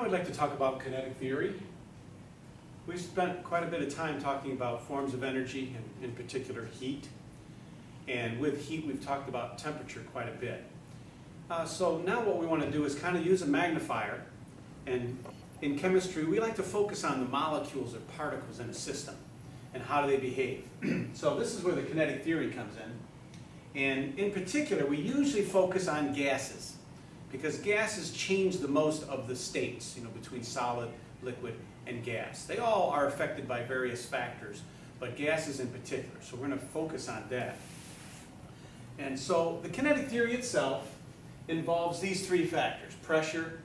I'd like to talk about kinetic theory. We've spent quite a bit of time talking about forms of energy, and in particular heat. And with heat, we've talked about temperature quite a bit. So now what we want to do is kind of use a magnifier. And in chemistry, we like to focus on the molecules or particles in a system and how do they behave. So this is where the kinetic theory comes in. And in particular, we usually focus on gases, because gases change the most of the states, between solid, liquid, and gas. They all are affected by various factors, but gases in particular. So we're going to focus on that. And so the kinetic theory itself involves these three factors: pressure,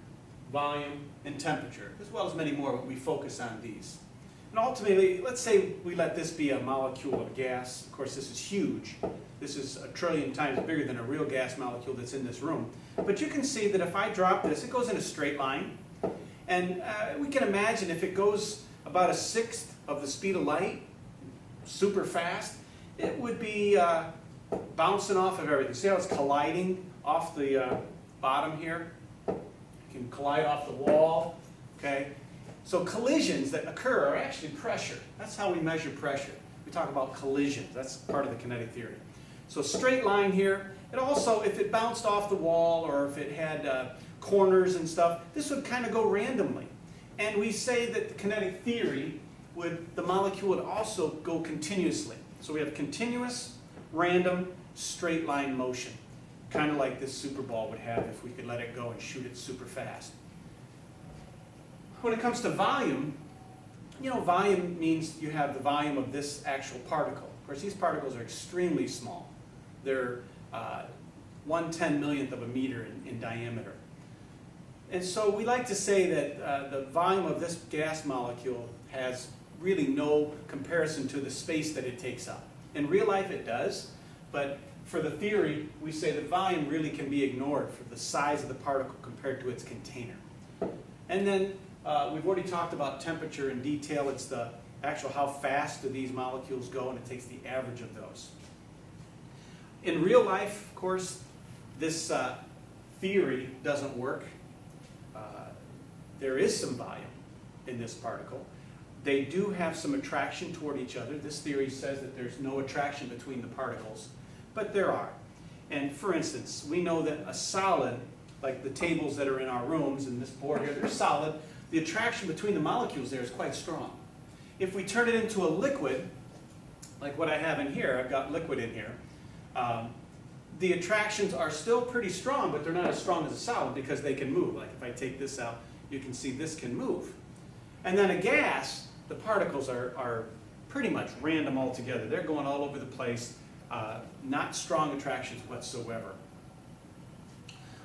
volume, and temperature, as well as many more, but we focus on these. And ultimately, let's say we let this be a molecule of gas. Of course, this is huge. This is 1 trillion times bigger than a real gas molecule that's in this room. But you can see that if I drop this, it goes in a straight line. And we can imagine if it goes about 1/6 of the speed of light, super fast, it would be bouncing off of everything. See how it's colliding off the bottom here? It can collide off the wall, okay? So collisions that occur are actually pressure. That's how we measure pressure. We talk about collisions. That's part of the kinetic theory. So straight line here. It also, if it bounced off the wall or if it had corners and stuff, this would kind of go randomly. And we say that the kinetic theory the molecule would also go continuously. So we have continuous, random, straight line motion. Kind of like this super ball would have if we could let it go and shoot it super fast. When it comes to volume, volume means you have the volume of this actual particle. Of course, these particles are extremely small. They're 1/10 millionth of a meter in diameter. And so we like to say that the volume of this gas molecule has really no comparison to the space that it takes up. In real life it does, but for the theory, we say that volume really can be ignored for the size of the particle compared to its container. And then we've already talked about temperature in detail. It's the actual how fast do these molecules go, and it takes the average of those. In real life, of course, this theory doesn't work. There is some volume in this particle. They do have some attraction toward each other. This theory says that there's no attraction between the particles, but there are. And for instance, we know that a solid, like the tables that are in our rooms and this board here, they're solid. The attraction between the molecules there is quite strong. If we turn it into a liquid, like what I have in here, I've got liquid in here, the attractions are still pretty strong, but they're not as strong as a solid because they can move. Like if I take this out, you can see this can move. And then a gas, the particles are pretty much random altogether. They're going all over the place, not strong attractions whatsoever.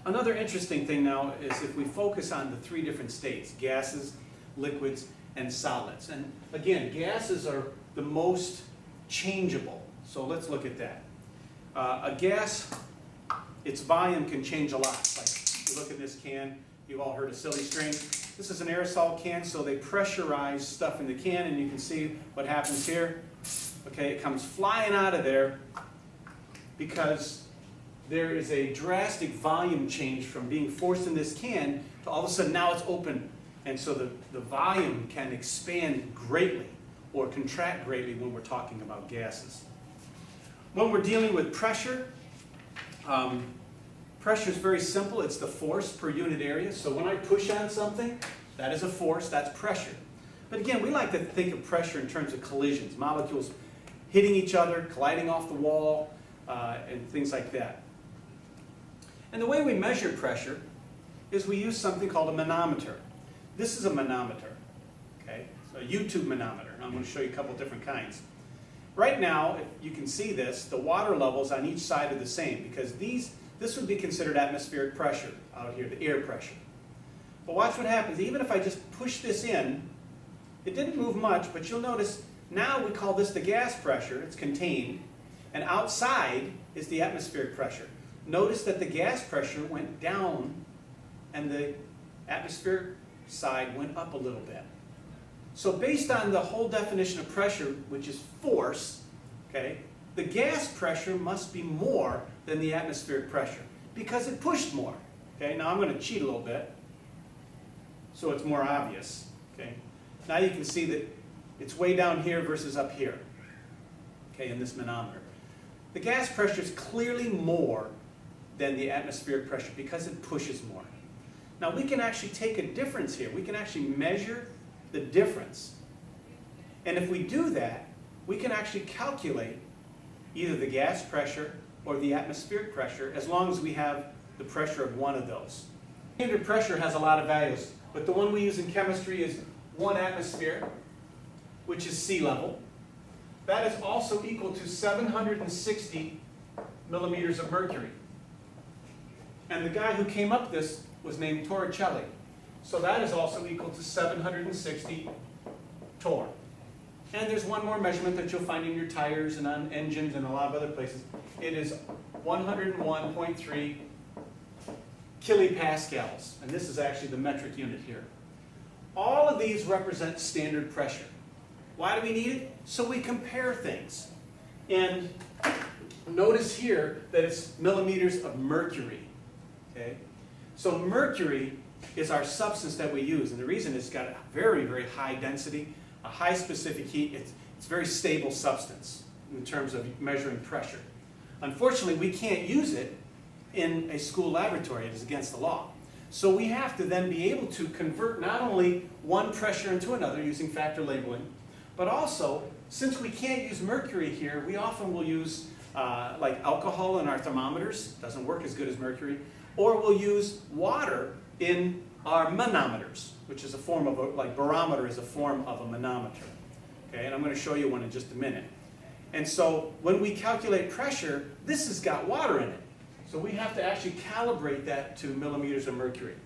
Another interesting thing now is if we focus on the three different states: gases, liquids, and solids. And again, gases are the most changeable. So let's look at that. A gas, its volume can change a lot. Like you look at this can, you've all heard of silly string. This is an aerosol can, so they pressurize stuff in the can, and you can see what happens here. Okay, it comes flying out of there because there is a drastic volume change from being forced in this can to all of a sudden now it's open. And so the volume can expand greatly or contract greatly when we're talking about gases. When we're dealing with pressure, pressure is very simple. It's the force per unit area. So when I push on something, that is a force, that's pressure. But again, we like to think of pressure in terms of collisions, molecules hitting each other, colliding off the wall, and things like that. And the way we measure pressure is we use something called a manometer. This is a manometer, okay? So a YouTube manometer. I'm going to show you a couple different kinds. Right now, if you can see this, the water levels on each side are the same because this would be considered atmospheric pressure out here, the air pressure. But watch what happens. Even if I just push this in, it didn't move much, but you'll notice now we call this the gas pressure. It's contained. And outside is the atmospheric pressure. Notice that the gas pressure went down and the atmospheric side went up a little bit. So based on the whole definition of pressure, which is force, okay, the gas pressure must be more than the atmospheric pressure because it pushed more. Okay, now I'm going to cheat a little bit. so it's more obvious. Okay? Now you can see that it's way down here versus up here, okay, in this manometer. The gas pressure is clearly more than the atmospheric pressure because it pushes more. Now we can actually take a difference here. We can actually measure the difference. And if we do that, we can actually calculate either the gas pressure or the atmospheric pressure as long as we have the pressure of one of those. Standard pressure has a lot of values, but the one we use in chemistry is 1 atmosphere, which is sea level. That is also equal to 760 millimeters of mercury. And the guy who came up with this was named Torricelli. So that is also equal to 760 torr. And there's one more measurement that you'll find in your tires and on engines and a lot of other places. It is 101.3 kilopascals. And this is actually the metric unit here. All of these represent standard pressure. Why do we need it? So we compare things. And notice here that it's millimeters of mercury. Okay? So mercury is our substance that we use. And the reason it's got a very, very high density, a high specific heat, it's a very stable substance in terms of measuring pressure. Unfortunately, we can't use it in a school laboratory. It is against the law. So we have to then be able to convert not only one pressure into another using factor labeling, but also, since we can't use mercury here, we often will use like alcohol in our thermometers. Doesn't work as good as mercury. Or we'll use water in our manometers, which is a form of, like barometer is a form of a manometer. Okay, and I'm going to show you one in just a minute. And so when we calculate pressure, this has got water in it. So we have to actually calibrate that to millimeters of mercury.